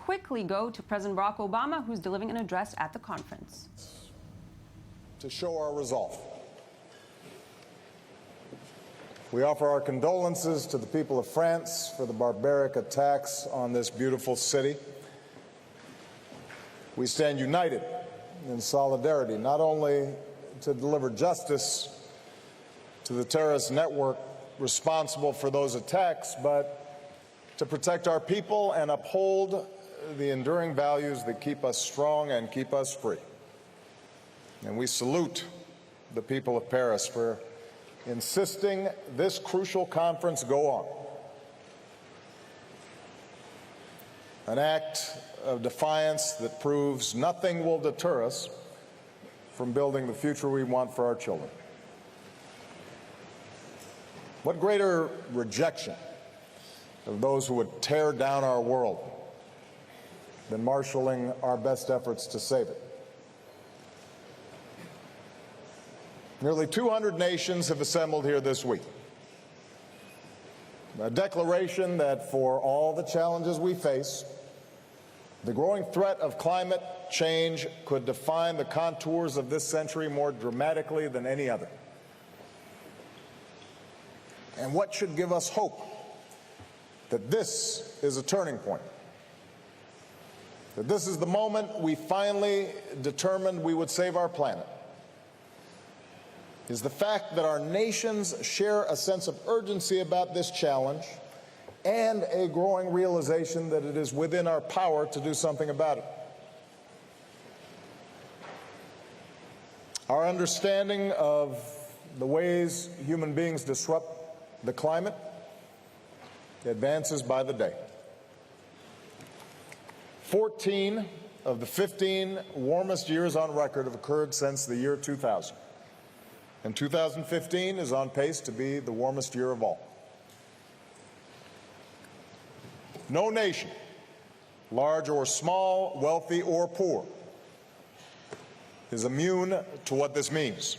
quickly go to President Barack Obama, who's delivering an address at the conference. To show our resolve, we offer our condolences to the people of France for the barbaric attacks on this beautiful city. We stand united in solidarity, not only to deliver justice to the terrorist network responsible for those attacks, but to protect our people and uphold the enduring values that keep us strong and keep us free. And we salute the people of Paris for insisting this crucial conference go on. An act of defiance that proves nothing will deter us from building the future we want for our children. What greater rejection of those who would tear down our world than marshaling our best efforts to save it? Nearly 200 nations have assembled here this week. A declaration that for all the challenges we face, the growing threat of climate change could define the contours of this century more dramatically than any other. And what should give us hope that this is a turning point, that this is the moment we finally determined we would save our planet, is the fact that our nations share a sense of urgency about this challenge and a growing realization that it is within our power to do something about it. Our understanding of the ways human beings disrupt the climate advances by the day. 14 of the 15 warmest years on record have occurred since the year 2000. And 2015 is on pace to be the warmest year of all. No nation, large or small, wealthy or poor, is immune to what this means.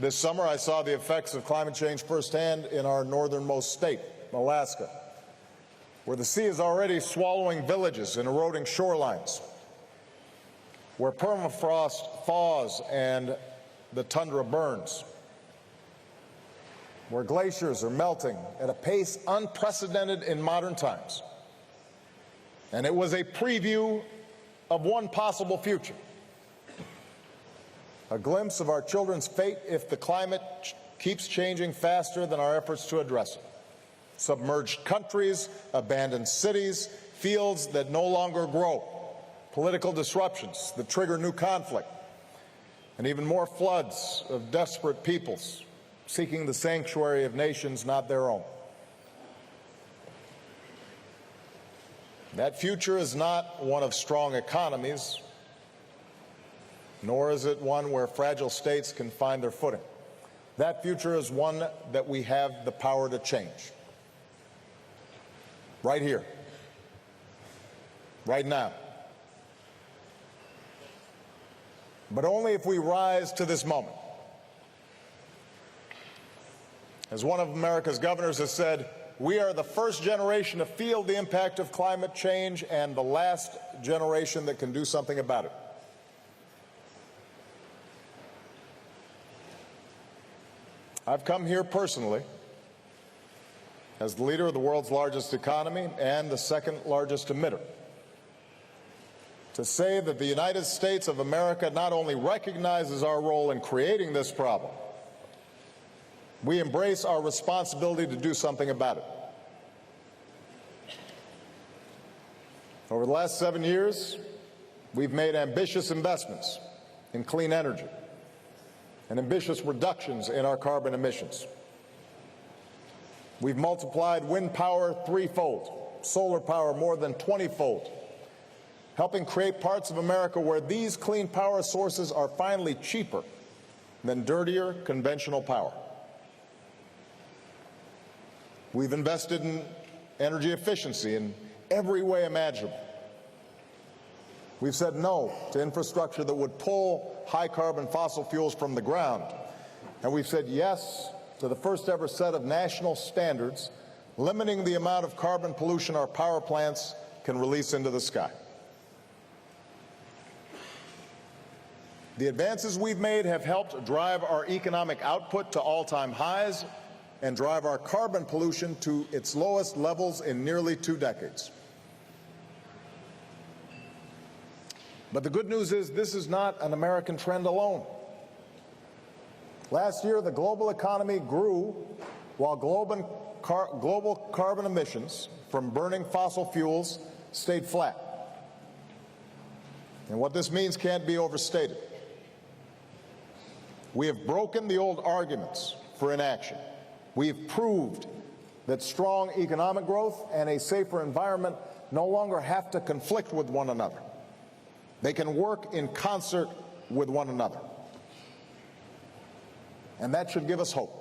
This summer, I saw the effects of climate change firsthand in our northernmost state, Alaska, where the sea is already swallowing villages and eroding shorelines, where permafrost thaws and the tundra burns, where glaciers are melting at a pace unprecedented in modern times. And it was a preview of one possible future, a glimpse of our children's fate if the climate keeps changing faster than our efforts to address it. Submerged countries, abandoned cities, fields that no longer grow, political disruptions that trigger new conflict, and even more floods of desperate peoples seeking the sanctuary of nations not their own. That future is not one of strong economies, nor is it one where fragile states can find their footing. That future is one that we have the power to change. Right here, right now. But only if we rise to this moment. As one of America's governors has said, we are the first generation to feel the impact of climate change and the last generation that can do something about it. I've come here personally as the leader of the world's largest economy and the second largest emitter to say that the United States of America not only recognizes our role in creating this problem, we embrace our responsibility to do something about it. Over the last 7 years, we've made ambitious investments in clean energy and ambitious reductions in our carbon emissions. We've multiplied wind power 3-fold, solar power more than 20-fold, helping create parts of America where these clean power sources are finally cheaper than dirtier conventional power. We've invested in energy efficiency in every way imaginable. We've said no to infrastructure that would pull high-carbon fossil fuels from the ground. And we've said yes to the first ever set of national standards limiting the amount of carbon pollution our power plants can release into the sky. The advances we've made have helped drive our economic output to all-time highs and drive our carbon pollution to its lowest levels in nearly 2 decades. But the good news is this is not an American trend alone. Last year, the global economy grew while global carbon emissions from burning fossil fuels stayed flat. And what this means can't be overstated. We have broken the old arguments for inaction. We have proved that strong economic growth and a safer environment no longer have to conflict with one another. They can work in concert with one another. And that should give us hope.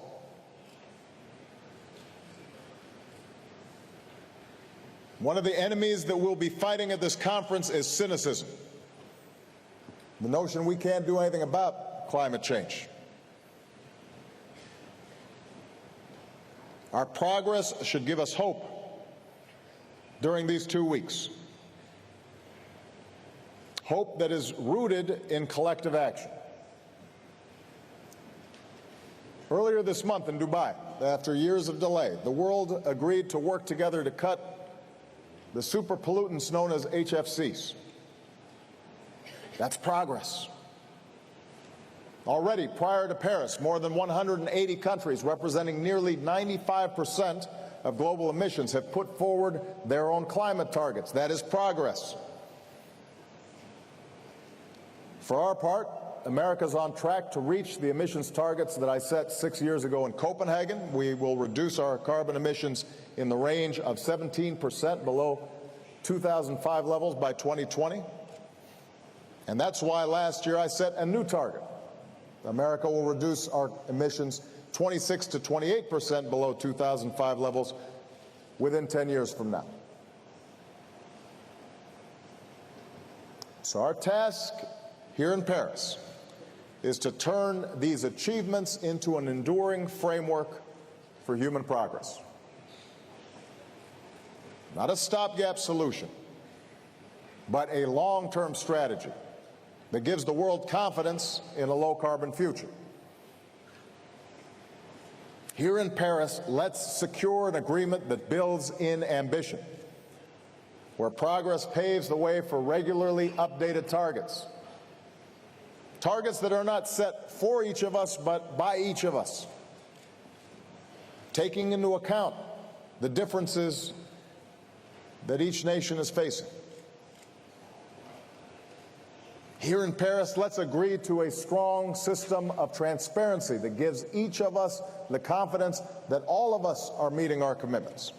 One of the enemies that we'll be fighting at this conference is cynicism. The notion we can't do anything about climate change. Our progress should give us hope during these 2 weeks. Hope that is rooted in collective action. Earlier this month in Dubai, after years of delay, the world agreed to work together to cut the super pollutants known as HFCs. That's progress. Already, prior to Paris, more than 180 countries representing nearly 95% of global emissions have put forward their own climate targets. That is progress. For our part, America's on track to reach the emissions targets that I set 6 years ago in Copenhagen. We will reduce our carbon emissions in the range of 17% below 2005 levels by 2020. And that's why last year I set a new target. America will reduce our emissions 26 to 28% below 2005 levels within 10 years from now. So our task here in Paris is to turn these achievements into an enduring framework for human progress. Not a stopgap solution, but a long-term strategy that gives the world confidence in a low-carbon future. Here in Paris, let's secure an agreement that builds in ambition, where progress paves the way for regularly updated targets. Targets that are not set for each of us, but by each of us, taking into account the differences that each nation is facing. Here in Paris, let's agree to a strong system of transparency that gives each of us the confidence that all of us are meeting our commitments.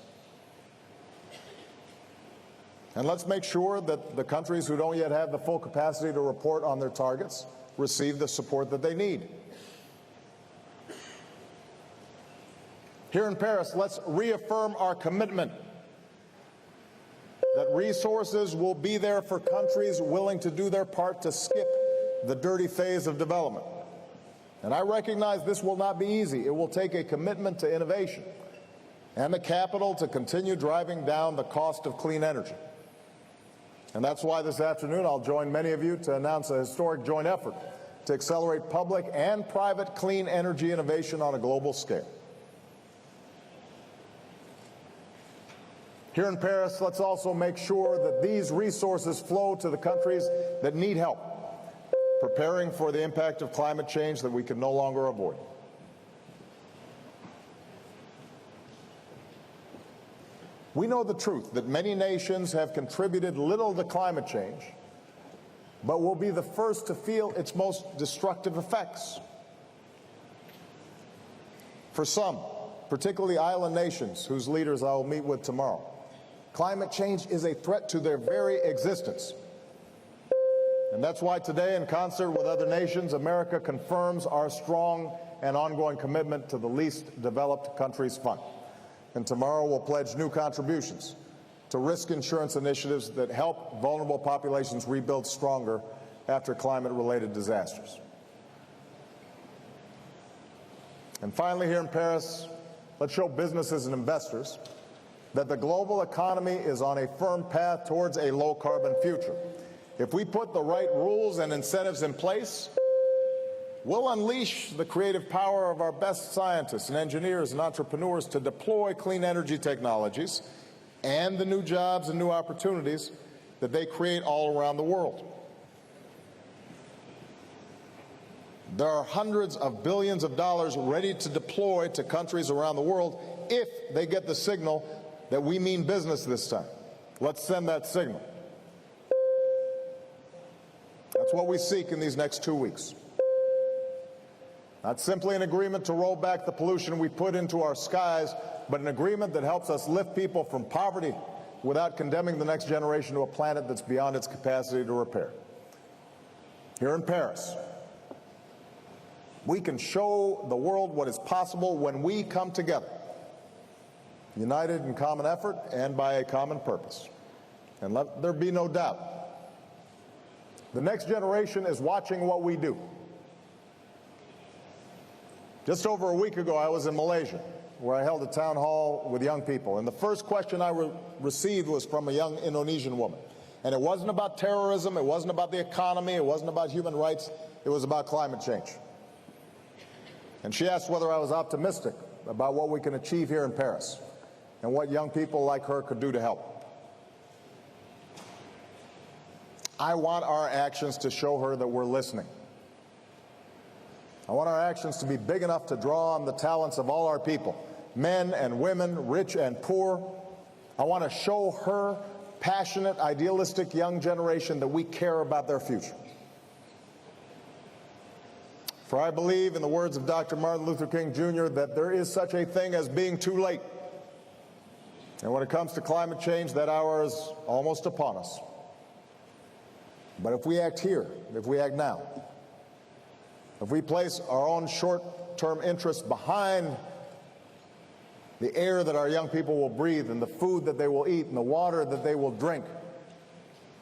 And let's make sure that the countries who don't yet have the full capacity to report on their targets receive the support that they need. Here in Paris, let's reaffirm our commitment that resources will be there for countries willing to do their part to skip the dirty phase of development. And I recognize this will not be easy. It will take a commitment to innovation and the capital to continue driving down the cost of clean energy. And that's why this afternoon I'll join many of you to announce a historic joint effort to accelerate public and private clean energy innovation on a global scale. Here in Paris, let's also make sure that these resources flow to the countries that need help, preparing for the impact of climate change that we can no longer avoid. We know the truth that many nations have contributed little to climate change, but will be the first to feel its most destructive effects. For some, particularly island nations whose leaders I will meet with tomorrow, climate change is a threat to their very existence. And that's why today, in concert with other nations, America confirms our strong and ongoing commitment to the Least Developed Countries Fund. And tomorrow we'll pledge new contributions to risk insurance initiatives that help vulnerable populations rebuild stronger after climate-related disasters. And finally, here in Paris, let's show businesses and investors that the global economy is on a firm path towards a low-carbon future. If we put the right rules and incentives in place, we'll unleash the creative power of our best scientists and engineers and entrepreneurs to deploy clean energy technologies and the new jobs and new opportunities that they create all around the world. There are hundreds of billions of dollars ready to deploy to countries around the world if they get the signal that we mean business this time. Let's send that signal. That's what we seek in these next 2 weeks. Not simply an agreement to roll back the pollution we put into our skies, but an agreement that helps us lift people from poverty without condemning the next generation to a planet that's beyond its capacity to repair. Here in Paris, we can show the world what is possible when we come together, united in common effort and by a common purpose. And let there be no doubt, the next generation is watching what we do. Just over a week ago, I was in Malaysia, where I held a town hall with young people. And the first question I received was from a young Indonesian woman. And it wasn't about terrorism, it wasn't about the economy, it wasn't about human rights, it was about climate change. And she asked whether I was optimistic about what we can achieve here in Paris and what young people like her could do to help. I want our actions to show her that we're listening. I want our actions to be big enough to draw on the talents of all our people, men and women, rich and poor. I want to show her passionate, idealistic young generation that we care about their future. For I believe, in the words of Dr. Martin Luther King Jr., that there is such a thing as being too late. And when it comes to climate change, that hour is almost upon us. But if we act here, if we act now, if we place our own short-term interests behind the air that our young people will breathe and the food that they will eat and the water that they will drink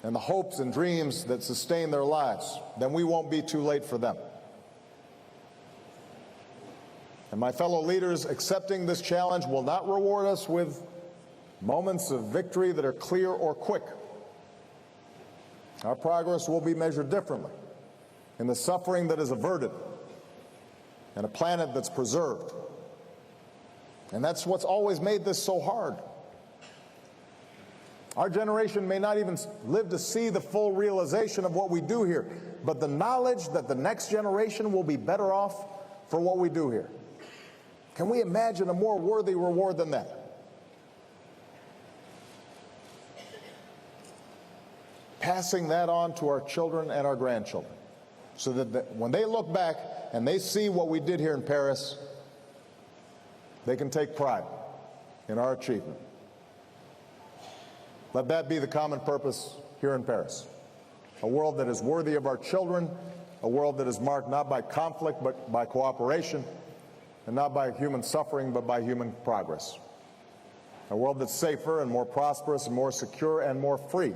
and the hopes and dreams that sustain their lives, then we won't be too late for them. And my fellow leaders, accepting this challenge will not reward us with moments of victory that are clear or quick. Our progress will be measured differently, in the suffering that is averted and a planet that's preserved. And that's what's always made this so hard. Our generation may not even live to see the full realization of what we do here, but the knowledge that the next generation will be better off for what we do here. Can we imagine a more worthy reward than that? Passing that on to our children and our grandchildren, so that when they look back and they see what we did here in Paris, they can take pride in our achievement. Let that be the common purpose here in Paris. A world that is worthy of our children, a world that is marked not by conflict but by cooperation, and not by human suffering but by human progress. A world that's safer and more prosperous and more secure and more free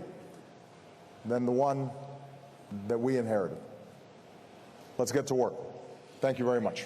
than the one that we inherited. Let's get to work. Thank you very much.